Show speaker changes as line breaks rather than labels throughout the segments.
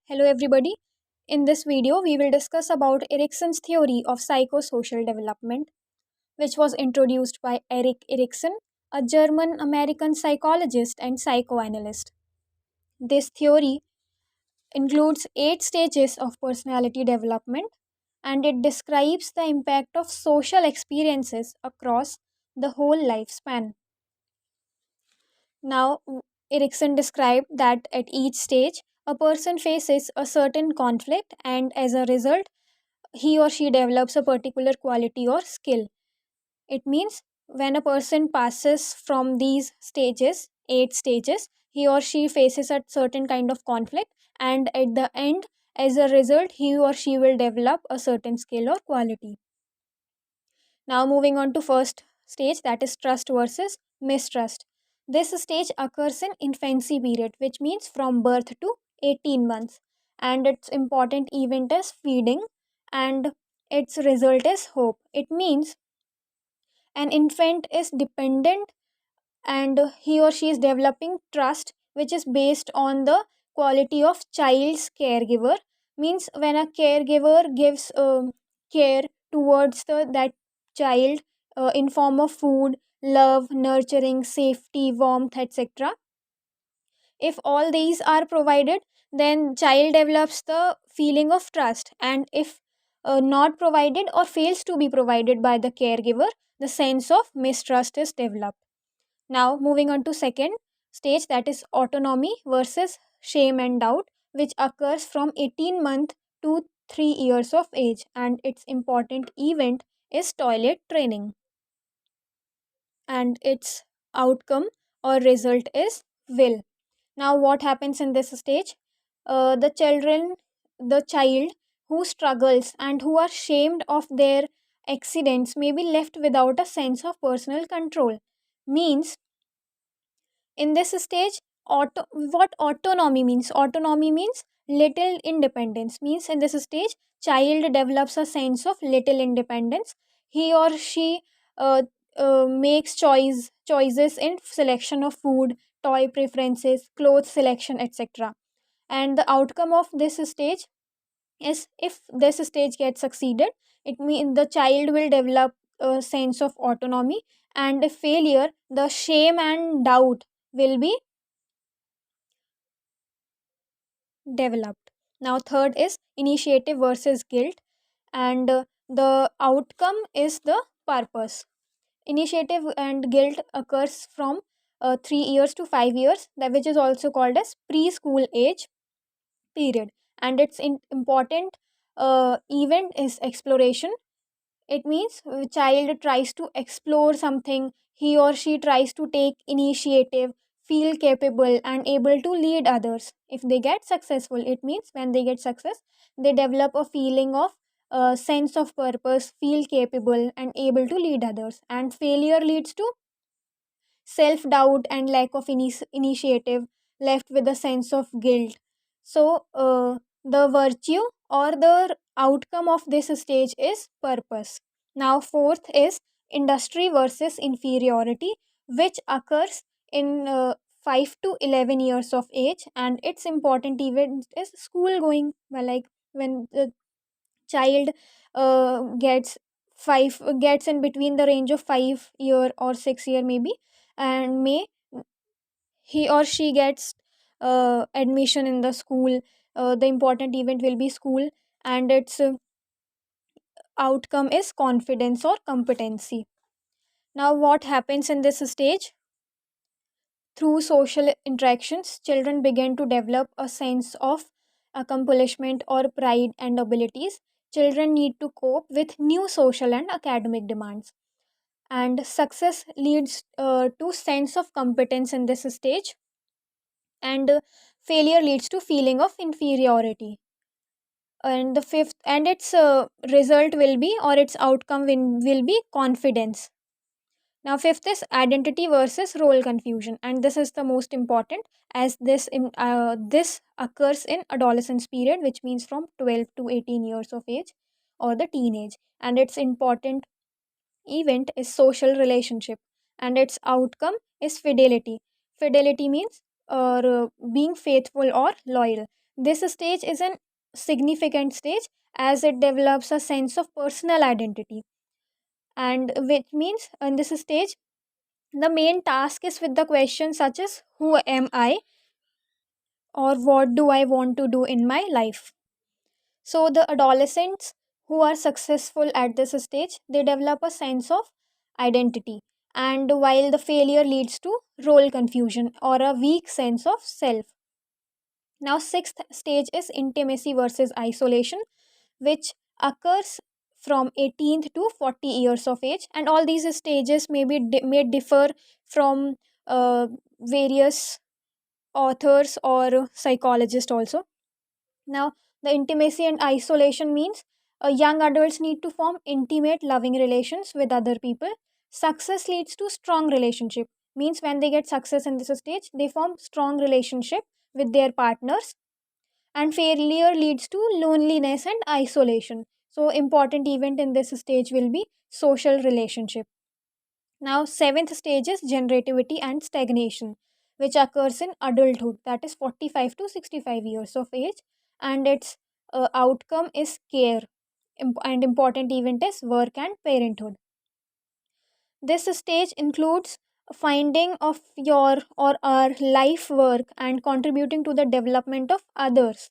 Hello everybody. In this video, we will discuss about Erikson's theory of psychosocial development, which was introduced by Erikson, a German-American psychologist and psychoanalyst. This theory includes 8 stages of personality development and it describes the impact of social experiences across the whole lifespan. Now, Erikson described that at each stage, a person faces a certain conflict, and as a result, he or she develops a particular quality or skill. It means when a person passes from these stages, 8 stages, he or she faces a certain kind of conflict, and at the end, as a result, he or she will develop a certain skill or quality. Now, moving on to first stage, that is trust versus mistrust. This stage occurs in infancy period, which means from birth to 18 months, and its important event is feeding, and its result is hope. It means an infant is dependent and he or she is developing trust, which is based on the quality of child's caregiver. Means when a caregiver gives care towards that child in form of food, love, nurturing, safety, warmth, etc. If all these are provided, then child develops the feeling of trust, and if not provided or fails to be provided by the caregiver, the sense of mistrust is developed. Now, moving on to second stage, that is autonomy versus shame and doubt, which occurs from 18 month to 3 years of age, and its important event is toilet training, and its outcome or result is will. Now, what happens in this stage? The child who struggles and who are shamed of their accidents may be left without a sense of personal control. Means in this stage, what autonomy means little independence. Means in this stage, child develops a sense of little independence. He or she uh, makes choices in selection of food, toy preferences, clothes selection, etc. And the outcome of this stage is, if this stage gets succeeded, it means the child will develop a sense of autonomy, and if failure, the shame and doubt will be developed. Now, third is initiative versus guilt, and the outcome is the purpose. Initiative and guilt occurs from 3 years to 5 years, that which is also called as preschool age period, and its important event is exploration. It means a child tries to explore something, he or she tries to take initiative, feel capable and able to lead others. If they get successful, it means when they get success, they develop a feeling of sense of purpose, feel capable and able to lead others. And failure leads to self doubt and lack of initiative, left with a sense of guilt. So, the virtue or the outcome of this stage is purpose. Now, fourth is industry versus inferiority, which occurs in 5 to 11 years of age, and its important event is school going. Well, like when the child gets gets in between the range of 5 year or 6 year maybe, and may he or she gets admission in the school. The important event will be school, and its outcome is confidence or competency. Now, what happens in this stage? Through social interactions, children begin to develop a sense of accomplishment or pride and abilities. Children need to cope with new social and academic demands, and success leads to sense of competence in this stage, and failure leads to feeling of inferiority. And the fifth, and its result will be, or its outcome will be confidence. Now, fifth is identity versus role confusion, and this is the most important, as this occurs in adolescence period, which means from 12 to 18 years of age, or the teenage, and its important event is social relationship, and its outcome is fidelity. Fidelity means being faithful or loyal. This stage is an significant stage as it develops a sense of personal identity, and which means in this stage the main task is with the questions such as who am I or what do I want to do in my life. So the adolescents who are successful at this stage, they develop a sense of identity. And while the failure leads to role confusion or a weak sense of self. Now, sixth stage is intimacy versus isolation, which occurs from 18th to 40 years of age. And all these stages may differ from various authors or psychologists also. Now, the intimacy and isolation means young adults need to form intimate, loving relations with other people. Success leads to strong relationship. Means when they get success in this stage, they form strong relationship with their partners. And failure leads to loneliness and isolation. So, important event in this stage will be social relationship. Now, seventh stage is generativity and stagnation, which occurs in adulthood, that is 45 to 65 years of age, and its outcome is care. And important event is work and parenthood. This stage includes finding of your or our life work and contributing to the development of others.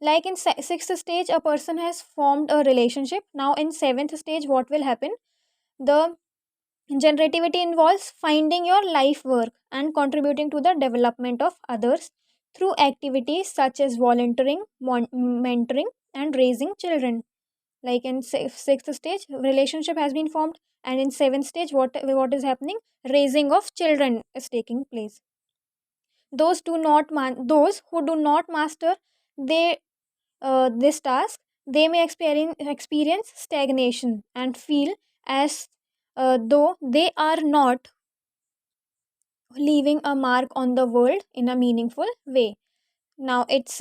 Like in sixth stage, a person has formed a relationship. Now, in seventh stage, what will happen? The generativity involves finding your life work and contributing to the development of others through activities such as volunteering, mentoring, and raising children. Like in sixth stage, relationship has been formed, and in seventh stage, what is happening? Raising of children is taking place. Those who do not master they this task, they may experience stagnation and feel as though they are not leaving a mark on the world in a meaningful way. Now, its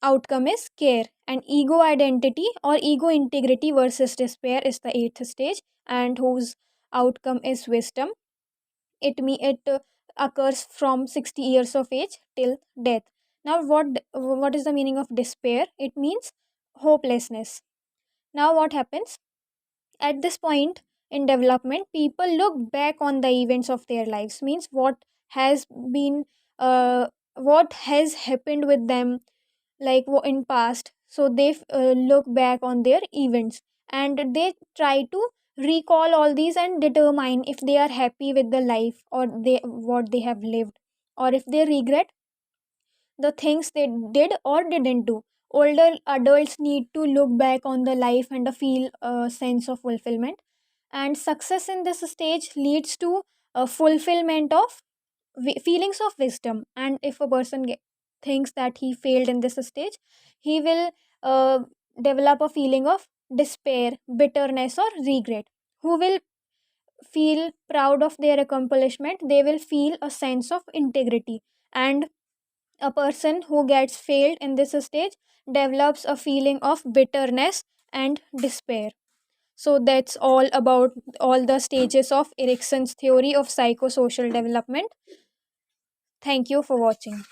outcome is care, and ego identity or ego integrity versus despair is the eighth stage, and whose outcome is wisdom. It occurs from 60 years of age till death. Now, what is the meaning of despair? It means hopelessness. Now, what happens? At this point in development, people look back on the events of their lives, means has been uh, what has happened with them, like in past. So they look back on their events and they try to recall all these and determine if they are happy with the life or they what they have lived, or if they regret the things they did or didn't do. Older adults need to look back on the life and feel a sense of fulfillment. And success in this stage leads to a fulfillment of feelings of wisdom. And if a person thinks that he failed in this stage, he will uh, develop a feeling of despair, bitterness, or regret. Who will feel proud of their accomplishment? They will feel a sense of integrity. And a person who gets failed in this stage develops a feeling of bitterness and despair. So that's all about all the stages of Erikson's theory of psychosocial development. Thank you for watching.